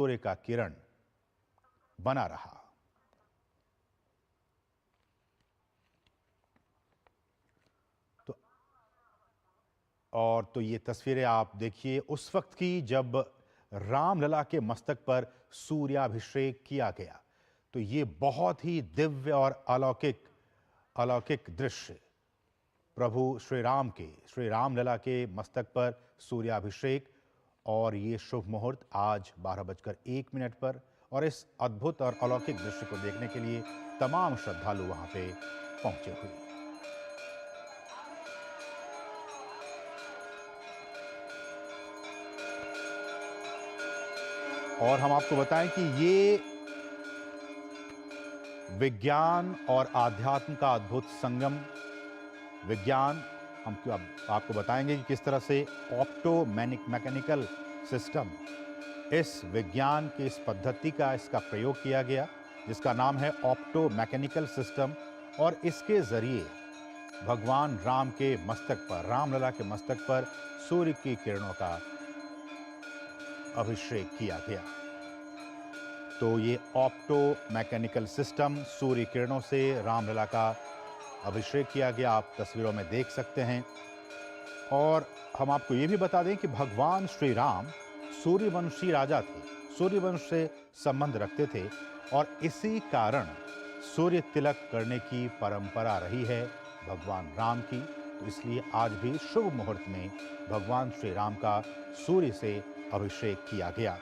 सूर्य का किरण बना रहा। तो ये तस्वीरें आप देखिए उस वक्त की जब रामलला के मस्तक पर सूर्याभिषेक किया गया। तो ये बहुत ही दिव्य और अलौकिक दृश्य, प्रभु श्री रामलला के मस्तक पर सूर्याभिषेक, और ये शुभ मुहूर्त आज 12:01 पर। और इस अद्भुत और अलौकिक दृश्य को देखने के लिए तमाम श्रद्धालु वहां पे पहुंचे हुए। और हम आपको बताएं कि ये विज्ञान और आध्यात्म का अद्भुत संगम। विज्ञान हम आपको बताएंगे कि किस तरह से मैकेनिकल सिस्टम, इस विज्ञान की इस पद्धति का इसका प्रयोग किया गया, जिसका नाम है मैकेनिकल सिस्टम। और इसके जरिए भगवान राम के मस्तक पर, रामलला के मस्तक पर सूर्य की किरणों का अभिषेक किया गया। तो ये मैकेनिकल सिस्टम, सूर्य किरणों से रामलला का अभिषेक किया गया, आप तस्वीरों में देख सकते हैं। और हम आपको ये भी बता दें कि भगवान श्री राम सूर्यवंशी राजा थे, सूर्यवंश से संबंध रखते थे, और इसी कारण सूर्य तिलक करने की परंपरा रही है भगवान राम की। तो इसलिए आज भी शुभ मुहूर्त में भगवान श्री राम का सूर्य से अभिषेक किया गया।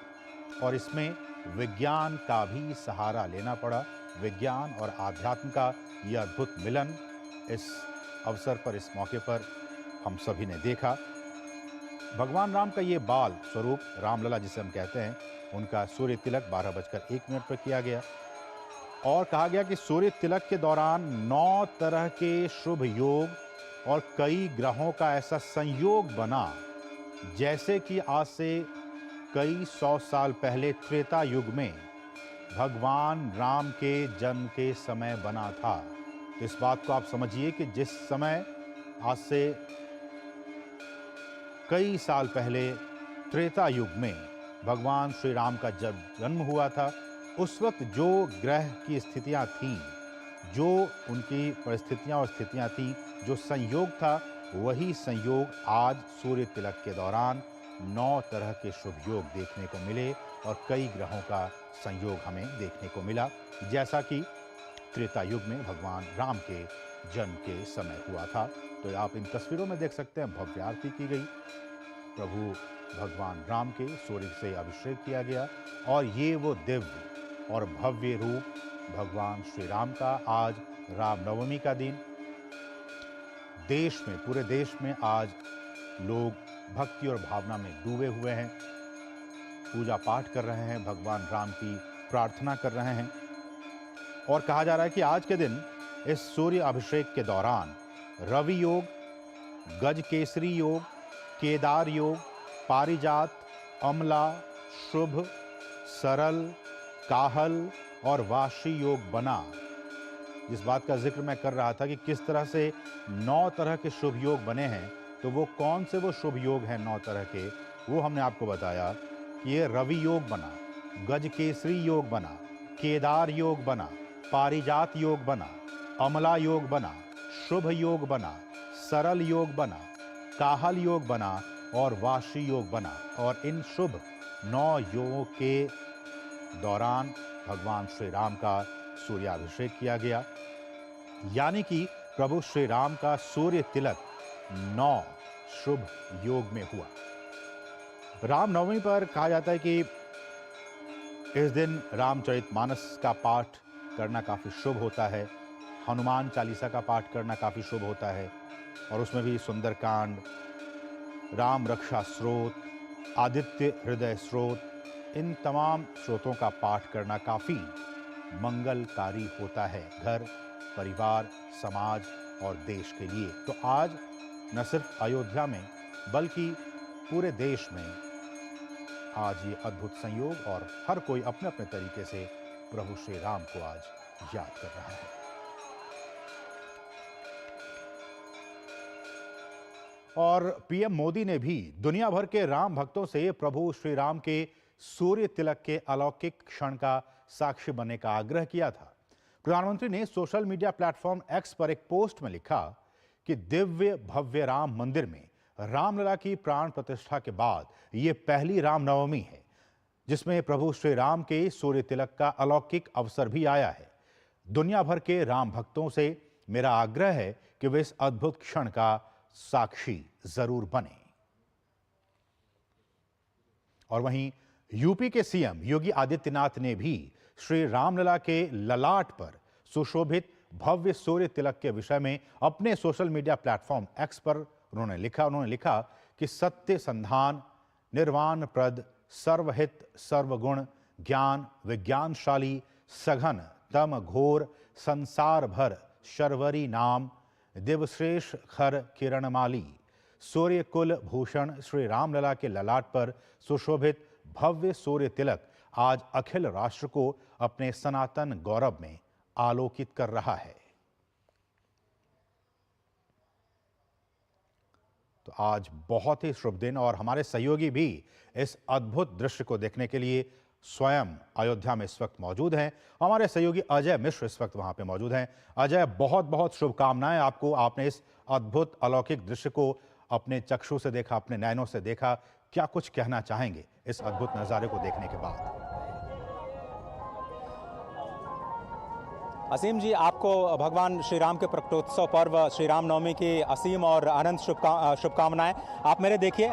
और इसमें विज्ञान का भी सहारा लेना पड़ा। विज्ञान और आध्यात्म का यह अद्भुत मिलन इस अवसर पर, इस मौके पर हम सभी ने देखा। भगवान राम का ये बाल स्वरूप, रामलला जिसे हम कहते हैं, उनका सूर्य तिलक 12:01 पर किया गया। और कहा गया कि सूर्य तिलक के दौरान 9 तरह के शुभ योग और कई ग्रहों का ऐसा संयोग बना, जैसे कि आज से कई 100 साल पहले त्रेता युग में भगवान राम के जन्म के समय बना था। तो इस बात को आप समझिए कि जिस समय आज से कई साल पहले त्रेता युग में भगवान श्री राम का जब जन्म हुआ था, उस वक्त जो ग्रह की स्थितियां थीं, जो उनकी परिस्थितियां और स्थितियां थीं, जो संयोग था, वही संयोग आज सूर्य तिलक के दौरान 9 तरह के शुभ योग देखने को मिले और कई ग्रहों का संयोग हमें देखने को मिला, जैसा कि त्रेता युग में भगवान राम के जन्म के समय हुआ था। तो आप इन तस्वीरों में देख सकते हैं, भव्य आरती की गई, प्रभु भगवान राम के सूर्य से अभिषेक किया गया। और ये वो दिव्य और भव्य रूप भगवान श्री राम का आज रामनवमी का दिन, देश में, पूरे देश में आज लोग भक्ति और भावना में डूबे हुए हैं, पूजा पाठ कर रहे हैं, भगवान राम की प्रार्थना कर रहे हैं। और कहा जा रहा है कि आज के दिन इस सूर्य अभिषेक के दौरान रवि योग, गज केसरी योग, केदार योग, पारिजात, अमला, शुभ, सरल, काहल और वाशी योग बना। जिस बात का जिक्र मैं कर रहा था कि किस तरह से 9 तरह के शुभ योग बने हैं, तो वो कौन से वो शुभ योग हैं 9 तरह के, वो हमने आपको बताया कि ये रवि योग बना, गज केसरी योग बना, केदार योग बना, पारिजात योग बना, अमला योग बना, शुभ योग बना, सरल योग बना, काहल योग बना और वाशी योग बना। और इन शुभ 9 योगों के दौरान भगवान श्री राम का सूर्याभिषेक किया गया, यानी कि प्रभु श्री राम का सूर्य तिलक 9 शुभ योग में हुआ। रामनवमी पर कहा जाता है कि इस दिन रामचरितमानस का पाठ करना काफी शुभ होता है, हनुमान चालीसा का पाठ करना काफी शुभ होता है, और उसमें भी सुंदरकांड, राम रक्षा स्रोत, आदित्य हृदय स्रोत, इन तमाम स्रोतों का पाठ करना काफी मंगलकारी होता है घर, परिवार, समाज और देश के लिए। तो आज न सिर्फ अयोध्या में बल्कि पूरे देश में आज ये अद्भुत संयोग, और हर कोई अपने अपने तरीके से प्रभु श्री राम को आज याद कर रहा है। और पीएम मोदी ने भी दुनिया भर के राम भक्तों से प्रभु श्री राम के सूर्य तिलक के अलौकिक क्षण का साक्षी बनने का आग्रह किया था। प्रधानमंत्री ने सोशल मीडिया प्लेटफॉर्म एक्स पर एक पोस्ट में लिखा कि दिव्य भव्य राम मंदिर में रामलला की प्राण प्रतिष्ठा के बाद ये पहली रामनवमी है जिसमें प्रभु श्री राम के सूर्य तिलक का अलौकिक अवसर भी आया है। दुनिया भर के राम भक्तों से मेरा आग्रह है कि वे इस अद्भुत क्षण का साक्षी जरूर बने। और वहीं यूपी के सीएम योगी आदित्यनाथ ने भी श्री रामलला के ललाट पर सुशोभित भव्य सूर्य तिलक के विषय में अपने सोशल मीडिया प्लेटफॉर्म एक्स पर उन्होंने लिखा कि सत्य संधान निर्वाण प्रद सर्वहित सर्वगुण ज्ञान विज्ञानशाली सघन तम घोर संसार भर शर्वरी नाम दिवश्रेष खर किरणमाली सूर्य कुल भूषण श्री रामलला के ललाट पर सुशोभित भव्य सूर्य तिलक आज अखिल राष्ट्र को अपने सनातन गौरव में आलोकित कर रहा है। तो आज बहुत ही शुभ दिन और हमारे सहयोगी भी इस अद्भुत दृश्य को देखने के लिए स्वयं अयोध्या में इस वक्त मौजूद हैं। हमारे सहयोगी अजय मिश्र इस वक्त वहां पे मौजूद हैं। अजय, बहुत बहुत शुभकामनाएं आपको। आपने इस अद्भुत अलौकिक दृश्य को अपने चक्षु से देखा, अपने नयनों से देखा। क्या कुछ कहना चाहेंगे इस अद्भुत नजारे को देखने के बाद? असीम जी, आपको भगवान श्री राम के प्रकटोत्सव पर्व श्री राम नवमी की असीम और अनंत शुभकामनाएं। आप मेरे देखिए,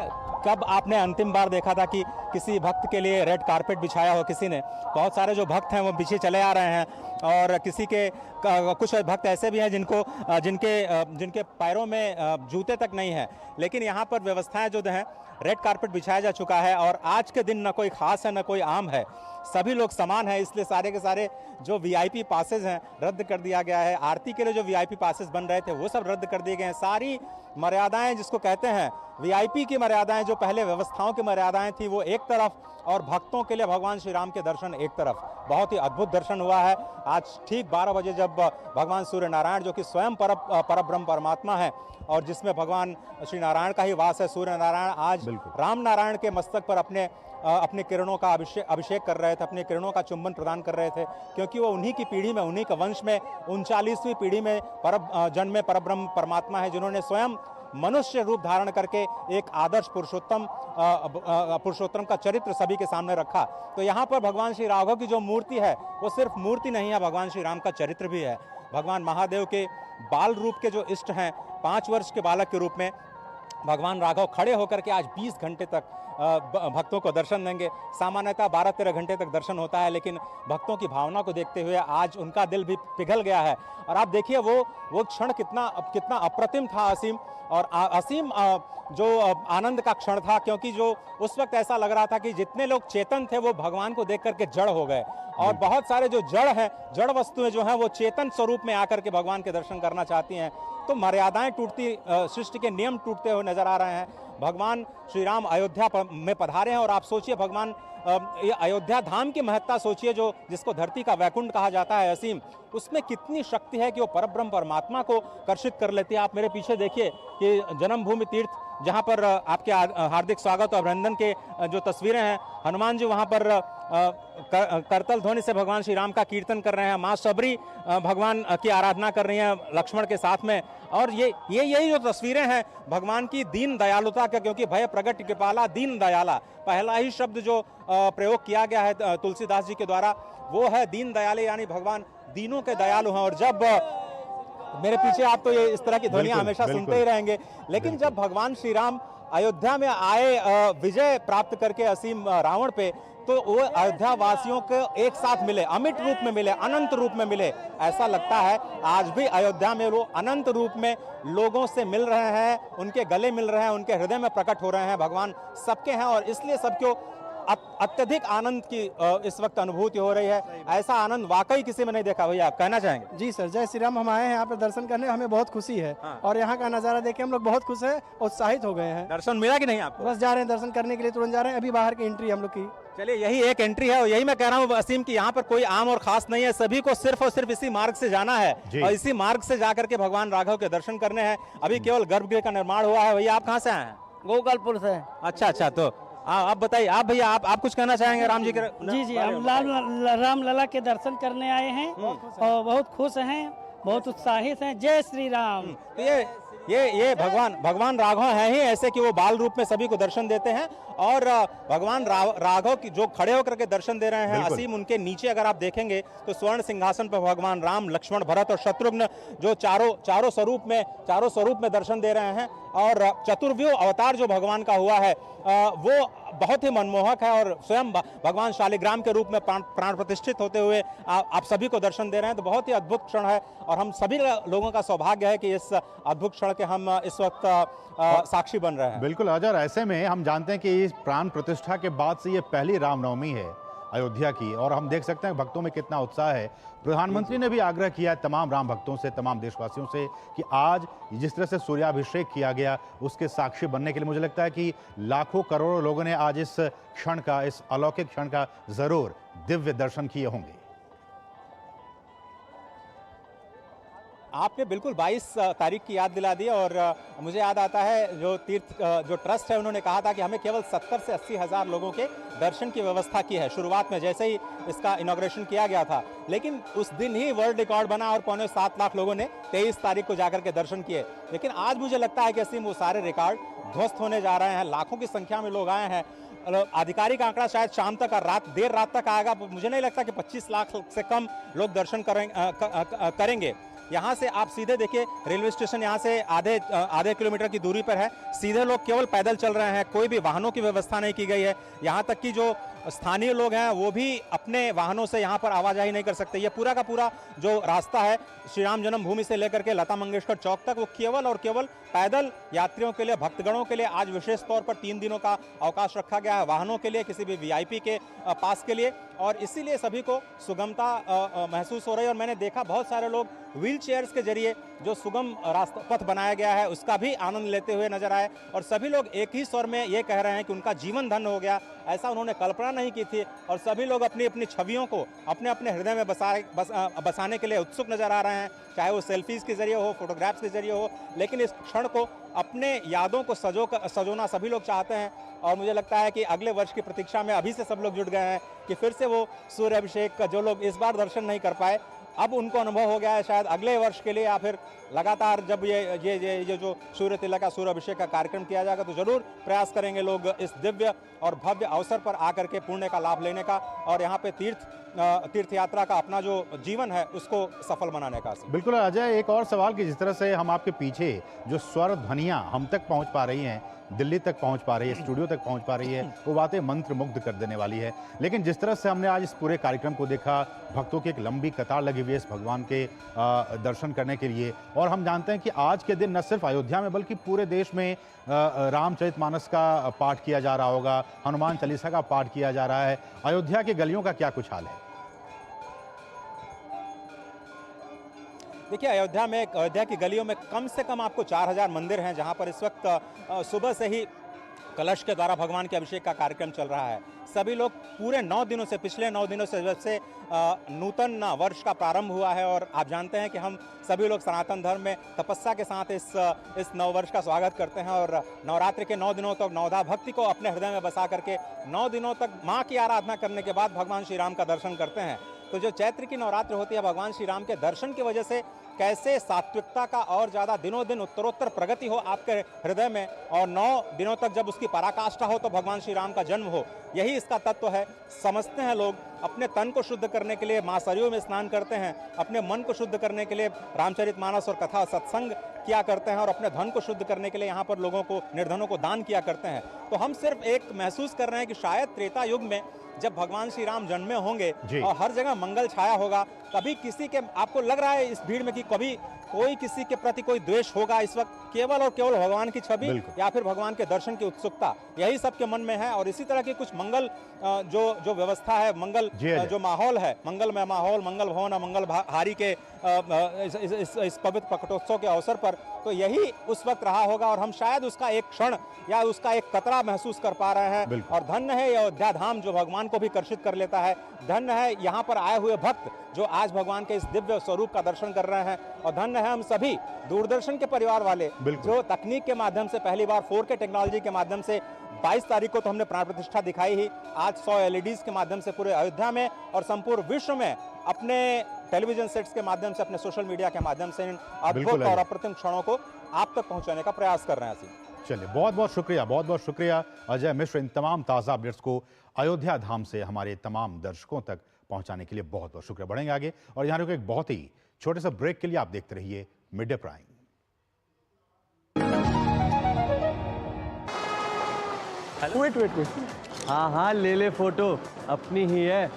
कब आपने अंतिम बार देखा था कि किसी भक्त के लिए रेड कारपेट बिछाया हो किसी ने? बहुत सारे जो भक्त हैं वो पीछे चले आ रहे हैं और किसी के कुछ भक्त ऐसे भी हैं जिनके पैरों में जूते तक नहीं है, लेकिन यहाँ पर व्यवस्थाएं जो हैं, रेड कारपेट बिछाया जा चुका है और आज के दिन न कोई खास है न कोई आम है, सभी लोग समान हैं। इसलिए सारे के सारे जो वीआईपी पासेस हैं रद्द कर दिया गया है। आरती के लिए जो वीआईपी पासेस बन रहे थे वो सब रद्द कर दिए गए हैं। सारी मर्यादाएं जिसको कहते हैं वीआईपी की मर्यादाएं, जो पहले व्यवस्थाओं की मर्यादाएं थी, वो एक तरफ और भक्तों के लिए भगवान श्री राम के दर्शन एक तरफ। बहुत ही अद्भुत दर्शन हुआ है आज ठीक 12 बजे, जब भगवान सूर्य नारायण जो कि स्वयं परब्रह्म परमात्मा है और जिसमें भगवान श्री नारायण का ही वास है, सूर्य नारायण आज राम नारायण के मस्तक पर अपने किरणों का अभिषेक कर रहे थे, अपने किरणों का चुंबन प्रदान कर रहे थे, क्योंकि वो उन्हीं की पीढ़ी में, उन्हीं के वंश में 39वीं पीढ़ी में जन्मे परब्रह्म परमात्मा है, जिन्होंने स्वयं मनुष्य रूप धारण करके एक आदर्श पुरुषोत्तम का चरित्र सभी के सामने रखा। तो यहाँ पर भगवान श्री राघव की जो मूर्ति है वो सिर्फ मूर्ति नहीं है, भगवान श्री राम का चरित्र भी है। भगवान महादेव के बाल रूप के जो इष्ट हैं, 5 वर्ष के बालक के रूप में भगवान राघव खड़े होकर के आज 20 घंटे तक भक्तों को दर्शन देंगे। सामान्यतः 12-13 घंटे तक दर्शन होता है, लेकिन भक्तों की भावना को देखते हुए आज उनका दिल भी पिघल गया है। और आप देखिए वो क्षण कितना अप्रतिम था, असीम और असीम जो आनंद का क्षण था, क्योंकि जो उस वक्त ऐसा लग रहा था कि जितने लोग चेतन थे वो भगवान को देख करके जड़ हो गए और बहुत सारे जो जड़ वस्तुएं जो हैं वो चेतन स्वरूप में आकर के भगवान के दर्शन करना चाहती हैं। तो मर्यादाएं टूटती, सृष्टि के नियम टूटते हुए नजर आ रहे हैं। भगवान श्री राम अयोध्या में पधारे हैं और आप सोचिए भगवान ये अयोध्या धाम की महत्ता सोचिए, जो जिसको धरती का वैकुंठ कहा जाता है असीम, उसमें कितनी शक्ति है कि वो परब्रह्म परमात्मा को कर्षित कर लेती है। आप मेरे पीछे देखिए कि जन्मभूमि तीर्थ, जहाँ पर आपके हार्दिक स्वागत और अभिनंदन के जो तस्वीरें हैं, हनुमान जी वहाँ पर करतल ध्वनि से भगवान श्री राम का कीर्तन कर रहे हैं, माँ सबरी भगवान की आराधना कर रही हैं लक्ष्मण के साथ में। और यही जो तस्वीरें हैं भगवान की दीन दयालुता का, क्योंकि भय प्रगट कृपाला दीन दयाला, पहला ही शब्द जो प्रयोग किया गया है तुलसीदास जी के द्वारा वो है दीन दयाले, यानी भगवान दीनों के दयालु हैं। और जब मेरे पीछे आप तो ये इस तरह की ध्वनियां हमेशा सुनते ही रहेंगे, लेकिन जब भगवान श्री राम अयोध्या में आए विजय प्राप्त करके असीम रावण पे, तो वो अयोध्या वासियों को एक साथ मिले, अमिट रूप में मिले, अनंत रूप में मिले। ऐसा लगता है आज भी अयोध्या में वो अनंत रूप में लोगों से मिल रहे हैं, उनके गले मिल रहे हैं, उनके हृदय में प्रकट हो रहे हैं। भगवान सबके हैं और इसलिए सबको अत्यधिक आनंद की इस वक्त अनुभूति हो रही है। ऐसा आनंद वाकई किसी में नहीं देखा। भैया आप कहना चाहेंगे? जी सर, जय श्री राम। हम आए हैं यहाँ पे दर्शन करने, हमें बहुत खुशी है। हाँ। और यहाँ का नज़ारा देख के हम लोग बहुत खुश हैं, उत्साहित हो गए हैं। दर्शन मिला कि नहीं आपको? बस जा रहे हैं दर्शन करने के लिए, तुरंत जा रहे हैं। अभी बाहर की एंट्री हम लोग की। चलिए, यही एक एंट्री है और यही मैं कह रहा हूँ असीम की यहाँ पर कोई आम और खास नहीं है, सभी को सिर्फ और सिर्फ इसी मार्ग से जाना है और इसी मार्ग से जाकर के भगवान राघव के दर्शन करने हैं। अभी केवल गर्भगृह का निर्माण हुआ है। भैया आप कहाँ से आए हैं? गोपालपुर से। अच्छा, तो आप बताइए, आप भैया आप कुछ कहना चाहेंगे राम जी के जी जी, बारे हम में? राम लला के दर्शन करने आए हैं और बहुत खुश हैं, बहुत उत्साहित हैं। जय श्री राम। तो ये भगवान राघव हैं ही ऐसे कि वो बाल रूप में सभी को दर्शन देते हैं और भगवान राघव की जो खड़े होकर के दर्शन दे रहे हैं बिल्कुल। असीम, उनके नीचे अगर आप देखेंगे तो स्वर्ण सिंहासन पर भगवान राम, लक्ष्मण, भरत और शत्रुघ्न जो चारों स्वरूप में दर्शन दे रहे हैं। और चतुर्व्यूह अवतार जो भगवान का हुआ है वो बहुत ही मनमोहक है और स्वयं भगवान शालिग्राम के रूप में प्राण प्रतिष्ठित होते हुए आप सभी को दर्शन दे रहे हैं। तो बहुत ही अद्भुत क्षण है और हम सभी लोगों का सौभाग्य है कि इस अद्भुत क्षण के हम इस वक्त साक्षी बन रहे हैं। बिल्कुल अजर, ऐसे में हम जानते हैं कि इस प्राण प्रतिष्ठा के बाद से ये पहली रामनवमी है अयोध्या की और हम देख सकते हैं भक्तों में कितना उत्साह है। प्रधानमंत्री ने भी आग्रह किया है तमाम राम भक्तों से, तमाम देशवासियों से कि आज जिस तरह से सूर्याभिषेक किया गया उसके साक्षी बनने के लिए मुझे लगता है कि लाखों करोड़ों लोगों ने आज इस क्षण का, इस अलौकिक क्षण का जरूर दिव्य दर्शन किए होंगे। आपने बिल्कुल 22 तारीख की याद दिला दी और मुझे याद आता है जो ट्रस्ट है उन्होंने कहा था कि हमें केवल 70 से 80 हज़ार लोगों के दर्शन की व्यवस्था की है शुरुआत में जैसे ही इसका इनॉग्रेशन किया गया था। लेकिन उस दिन ही वर्ल्ड रिकॉर्ड बना और 7.25 लाख लोगों ने 23 तारीख को जाकर के दर्शन किए। लेकिन आज मुझे लगता है कि असीम वो सारे रिकॉर्ड ध्वस्त होने जा रहे हैं। लाखों की संख्या में लोग आए हैं। आधिकारिक आंकड़ा शायद शाम तक और देर रात तक आएगा। मुझे नहीं लगता कि 25 लाख से कम लोग दर्शन करेंगे। यहाँ से आप सीधे देखिए, रेलवे स्टेशन यहाँ से आधे किलोमीटर की दूरी पर है। सीधे लोग केवल पैदल चल रहे हैं, कोई भी वाहनों की व्यवस्था नहीं की गई है। यहाँ तक कि जो स्थानीय लोग हैं वो भी अपने वाहनों से यहाँ पर आवाजाही नहीं कर सकते। ये पूरा का पूरा जो रास्ता है श्री राम जन्मभूमि से लेकर के लता मंगेशकर चौक तक, वो केवल और केवल पैदल यात्रियों के लिए, भक्तगणों के लिए आज विशेष तौर पर 3 दिनों का अवकाश रखा गया है, वाहनों के लिए, किसी भी वीआईपी के पास के लिए। और इसीलिए सभी को सुगमता महसूस हो रही है। और मैंने देखा बहुत सारे लोग व्हील चेयर्स के जरिए जो सुगम रास्ता पथ बनाया गया है उसका भी आनंद लेते हुए नजर आए। और सभी लोग एक ही स्वर में ये कह रहे हैं कि उनका जीवन धन्य हो गया। ऐसा उन्होंने कल्पना नहीं की थी। और सभी लोग अपनी अपनी छवियों को अपने अपने हृदय में बसाने के लिए उत्सुक नजर आ रहे हैं, चाहे वो सेल्फीज के जरिए हो, फोटोग्राफ्स के जरिए हो। लेकिन इस क्षण को अपने यादों को सजोना सभी लोग चाहते हैं। और मुझे लगता है कि अगले वर्ष की प्रतीक्षा में अभी से सब लोग जुट गए हैं कि फिर से वो सूर्य अभिषेक का जो लोग इस बार दर्शन नहीं कर पाए, अब उनको अनुभव हो गया है। शायद अगले वर्ष के लिए या फिर लगातार जब ये जो सूर्य तिलक का, सूर्य अभिषेक का कार्यक्रम किया जाएगा तो जरूर प्रयास करेंगे लोग इस दिव्य और भव्य अवसर पर आकर के पुण्य का लाभ लेने का और यहाँ पे तीर्थ यात्रा का अपना जो जीवन है उसको सफल बनाने का। बिल्कुल अजय, एक और सवाल कि जिस तरह से हम आपके पीछे जो स्वर ध्वनियां हम तक पहुंच पा रही हैं, दिल्ली तक पहुंच पा रही है, स्टूडियो तक पहुंच पा रही है, वो बातें मंत्र मुग्ध कर देने वाली है। लेकिन जिस तरह से हमने आज इस पूरे कार्यक्रम को देखा, भक्तों की एक लंबी कतार लगी हुई है इस भगवान के दर्शन करने के लिए। और हम जानते हैं कि आज के दिन न सिर्फ अयोध्या में बल्कि पूरे देश में रामचरितमानस का पाठ किया जा रहा होगा, हनुमान चालीसा का पाठ किया जा रहा है। अयोध्या की गलियों का क्या कुछ हाल है? देखिए, अयोध्या की गलियों में कम से कम आपको 4000 मंदिर हैं जहां पर इस वक्त सुबह से ही कलश के द्वारा भगवान के अभिषेक का कार्यक्रम चल रहा है। सभी लोग पूरे 9 दिनों से, पिछले 9 दिनों से जब से नूतन वर्ष का प्रारंभ हुआ है और आप जानते हैं कि हम सभी लोग सनातन धर्म में तपस्या के साथ इस नव वर्ष का स्वागत करते हैं और नवरात्रि के 9 दिनों तक नवधा भक्ति को अपने हृदय में बसा करके 9 दिनों तक माँ की आराधना करने के बाद भगवान श्री राम का दर्शन करते हैं। तो जो चैत्र की नवरात्र होती है, भगवान श्री राम के दर्शन की वजह से कैसे सात्विकता का और ज़्यादा दिनों दिन उत्तरोत्तर प्रगति हो आपके हृदय में और 9 दिनों तक जब उसकी पराकाष्ठा हो तो भगवान श्री राम का जन्म हो, यही इसका तत्व है। समझते हैं लोग, अपने तन को शुद्ध करने के लिए माँ सरयू में स्नान करते हैं, अपने मन को शुद्ध करने के लिए रामचरितमानस और कथा सत्संग किया करते हैं और अपने धन को शुद्ध करने के लिए यहाँ पर लोगों को, निर्धनों को दान किया करते हैं। तो हम सिर्फ एक महसूस कर रहे हैं कि शायद त्रेता युग में जब भगवान श्री राम जन्मे होंगे और हर जगह मंगल छाया होगा, कभी किसी के, आपको लग रहा है इस भीड़ में कि कभी कोई किसी के प्रति कोई द्वेष होगा? इस वक्त केवल और केवल भगवान की छवि या फिर भगवान के दर्शन की उत्सुकता, यही सबके मन में है। और इसी तरह की कुछ मंगल जो व्यवस्था है, मंगल जो माहौल है, मंगलमय माहौल, मंगल भवन और मंगल हारी के इस पवित्र प्रकटोत्सव के अवसर पर, तो यही उस वक्त रहा होगा और हम शायद उसका एक क्षण या उसका एक कतरा महसूस कर पा रहे हैं। और धन्य है ये अयोध्या धाम जो भगवान को भी कर्षित कर लेता है। धन्य है यहाँ पर आए हुए भक्त जो आज भगवान के इस दिव्य स्वरूप का दर्शन कर रहे हैं। और धन्य है हम सभी दूरदर्शन के परिवार वाले जो तकनीक के माध्यम से पहली बार 4K टेक्नोलॉजी के माध्यम से 22 तारीख को तो हमने प्राण प्रतिष्ठा दिखाई ही, आज 100 LEDs के माध्यम से पूरे अयोध्या में और संपूर्ण विश्व में अपने टेलीविजन सेट्स के माध्यम से, अपने सोशल मीडिया के माध्यम से इन अद्भुत और अप्रतिम क्षणों को आप तक पहुंचाने का प्रयास कर रहे हैं असीम। चलिए, बहुत बहुत शुक्रिया अजय मिश्र, इन तमाम ताज़ा अपडेट्स को अयोध्या धाम से हमारे तमाम दर्शकों तक पहुंचाने के लिए बहुत बहुत शुक्रिया। बढ़ेंगे आगे और यहाँ रुके एक बहुत ही छोटे सा ब्रेक के लिए। आप देखते रहिए मिड डे प्राइम। वेट हाँ ले फोटो, अपनी ही है,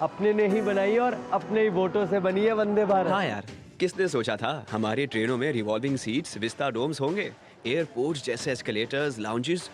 अपने ने ही बनाई और अपने ही वोटों से बनी है वंदे भारत। हाँ यार, किसने सोचा था हमारी ट्रेनों में रिवॉल्विंग सीट्स, विस्टा डोम्स होंगे, एयरपोर्ट्स जैसे एस्केलेटर्स, लाउंजेस,